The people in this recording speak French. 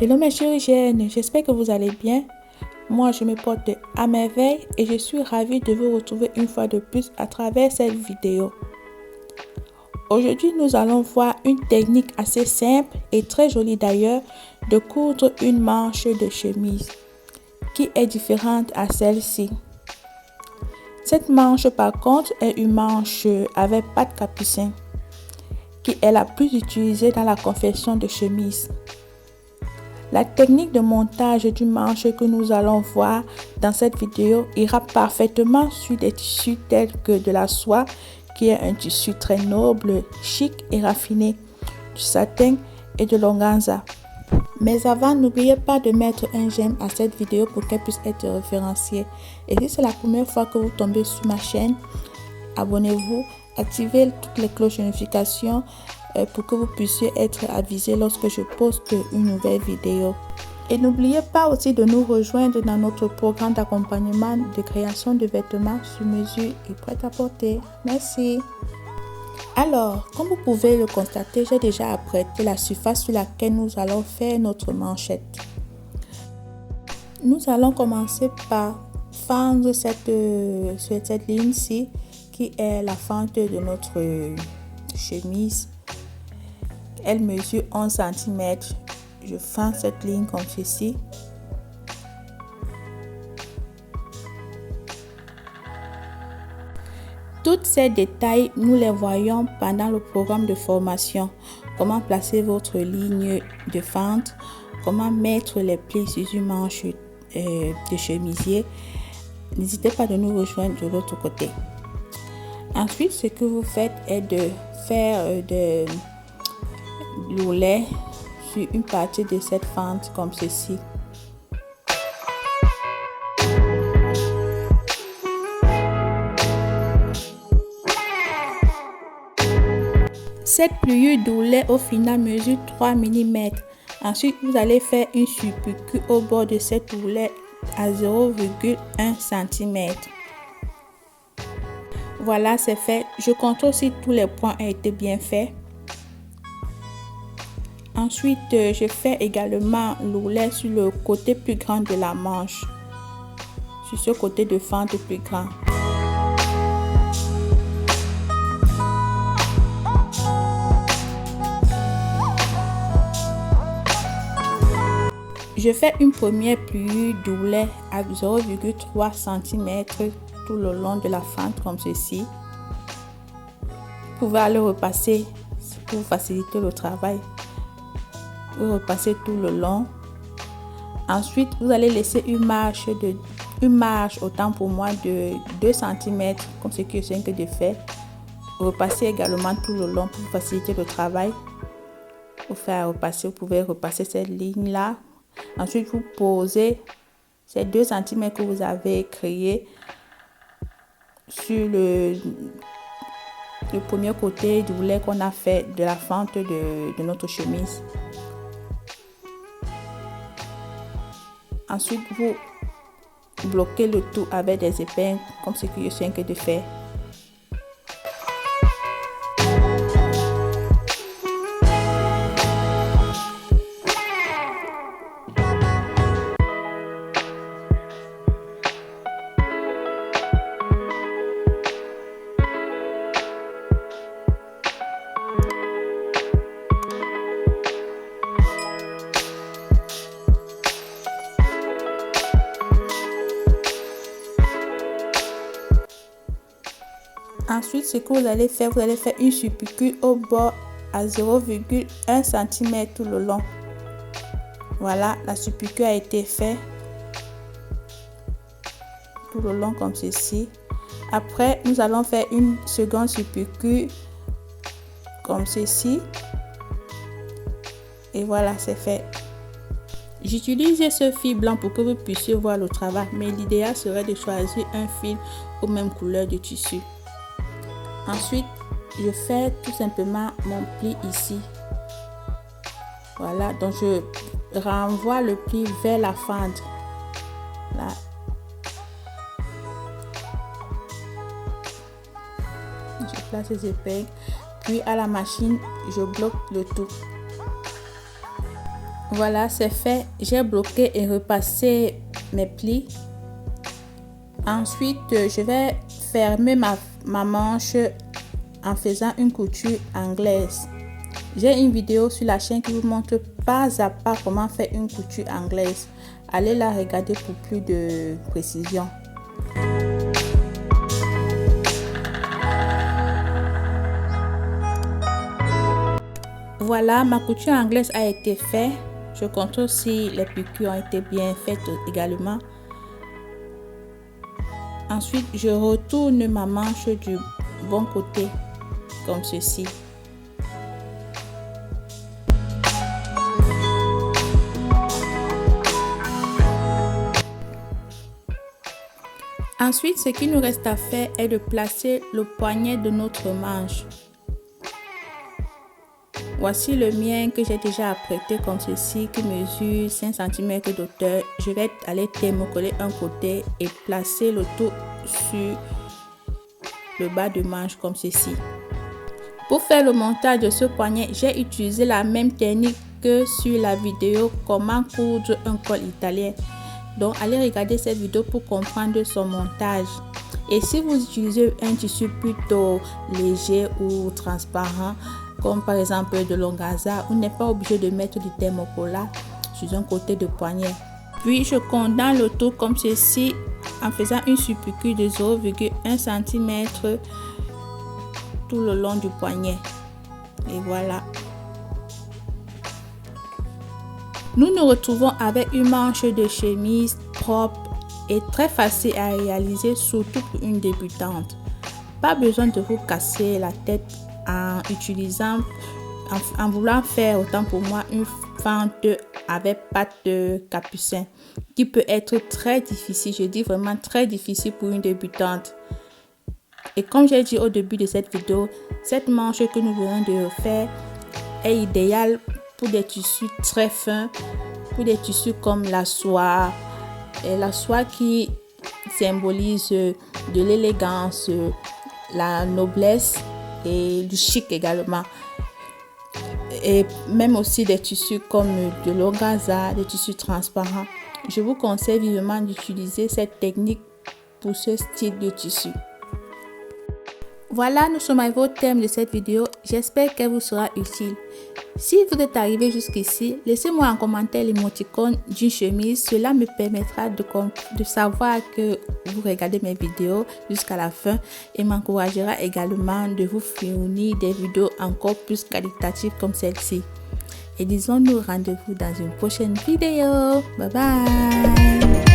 Hello mes chirurgiennes, j'espère que vous allez bien. Moi, je me porte à merveille et je suis ravie de vous retrouver une fois de plus à travers cette vidéo. Aujourd'hui, nous allons voir une technique assez simple et très jolie d'ailleurs de coudre une manche de chemise qui est différente à celle-ci. Cette manche par contre est une manche avec pas de capucin qui est la plus utilisée dans la confection de chemises. La technique de montage du manche que nous allons voir dans cette vidéo ira parfaitement sur des tissus tels que de la soie, qui est un tissu très noble, chic et raffiné, du satin et de l'organza. Mais avant, n'oubliez pas de mettre un j'aime à cette vidéo pour qu'elle puisse être référenciée. Et si c'est la première fois que vous tombez sur ma chaîne, abonnez-vous, activez toutes les cloches de notification pour que vous puissiez être avisé lorsque je poste une nouvelle vidéo. Et n'oubliez pas aussi de nous rejoindre dans notre programme d'accompagnement de création de vêtements sur mesure et prêt à porter. Merci. Alors, comme vous pouvez le constater, j'ai déjà apprêté la surface sur laquelle nous allons faire notre manchette. Nous allons commencer par fendre cette ligne-ci qui est la fente de notre chemise. Elle mesure 11 cm. Je fends cette ligne comme ceci. Tous ces détails, nous les voyons pendant le programme de formation. Comment placer votre ligne de fente, comment mettre les plis sur une manche de chemisier. N'hésitez pas de nous rejoindre de l'autre côté. Ensuite, ce que vous faites est de faire de l'oulet sur une partie de cette fente comme ceci. Cette pliure d'oulet au final mesure 3 mm. Ensuite, vous allez faire une surpiqûre au bord de cet oulet à 0,1 cm. Voilà, c'est fait. Je contrôle si tous les points ont été bien faits. Ensuite, je fais également l'oulet sur le côté plus grand de la manche, sur ce côté de fente plus grand. Je fais une première pliure d'oulet à 0,3 cm tout le long de la fente comme ceci. Vous pouvez aller repasser pour faciliter le travail. Vous repassez tout le long. Ensuite, vous allez laisser une marge autant pour moi de 2 cm comme ce que je viens de faire. Repassez également tout le long pour faciliter le travail. Vous pouvez repasser cette ligne là. Ensuite, vous posez ces 2 cm que vous avez créés sur le premier côté du oulet qu'on a fait de la fente de notre chemise. Ensuite, vous bloquez le tout avec des épingles comme ce que je viens de faire. Ensuite, ce que vous allez faire une surpiqûre au bord à 0,1 cm tout le long. Voilà, la surpiqûre a été faite tout le long comme ceci. Après, nous allons faire une seconde surpiqûre comme ceci. Et voilà, c'est fait. J'utilise ce fil blanc pour que vous puissiez voir le travail, mais l'idéal serait de choisir un fil aux mêmes couleurs de tissu. Ensuite, je fais tout simplement mon pli ici. Voilà, donc je renvoie le pli vers la fente. Là. Je place les épingles, puis à la machine, je bloque le tout. Voilà, c'est fait. J'ai bloqué et repassé mes plis. Ensuite, je vais fermer ma manche en faisant une couture anglaise. J'ai une vidéo sur la chaîne qui vous montre pas à pas comment faire une couture anglaise. Allez la regarder pour plus de précision. Voilà, ma couture anglaise a été faite. Je contrôle si les piqûres ont été bien faites également. Ensuite, je retourne ma manche du bon côté, comme ceci. Ensuite, ce qu'il nous reste à faire est de placer le poignet de notre manche. Voici le mien que j'ai déjà apprêté comme ceci, qui mesure 5 cm d'auteur. Je vais aller thermocoller un côté et placer le tout sur le bas de manche comme ceci. Pour faire le montage de ce poignet, j'ai utilisé la même technique que sur la vidéo comment coudre un col italien. Donc allez regarder cette vidéo pour comprendre son montage. Et si vous utilisez un tissu plutôt léger ou transparent, comme par exemple de l'organza, vous n'êtes pas obligé de mettre du thermocollant sur un côté de poignet. Puis je condense le tout comme ceci en faisant une surpiqûre de 0,1 cm tout le long du poignet. Et voilà. Nous nous retrouvons avec une manche de chemise propre et très facile à réaliser, surtout pour une débutante. Pas besoin de vous casser la tête en voulant faire, autant pour moi, une fente avec patte de capucin qui peut être très difficile. Je dis vraiment très difficile pour une débutante. Et comme j'ai dit au début de cette vidéo, cette manche que nous venons de faire est idéale pour des tissus très fins, pour des tissus comme la soie, et la soie qui symbolise de l'élégance, la noblesse et du chic également. Et même aussi des tissus comme de l'organza, des tissus transparents. Je vous conseille vivement d'utiliser cette technique pour ce style de tissu. Voilà, nous sommes arrivés au terme de cette vidéo. J'espère qu'elle vous sera utile. Si vous êtes arrivé jusqu'ici, laissez-moi en commentaire l'émoticône d'une chemise. Cela me permettra de savoir que vous regardez mes vidéos jusqu'à la fin et m'encouragera également de vous fournir des vidéos encore plus qualitatives comme celle-ci. Et disons-nous rendez-vous dans une prochaine vidéo. Bye bye!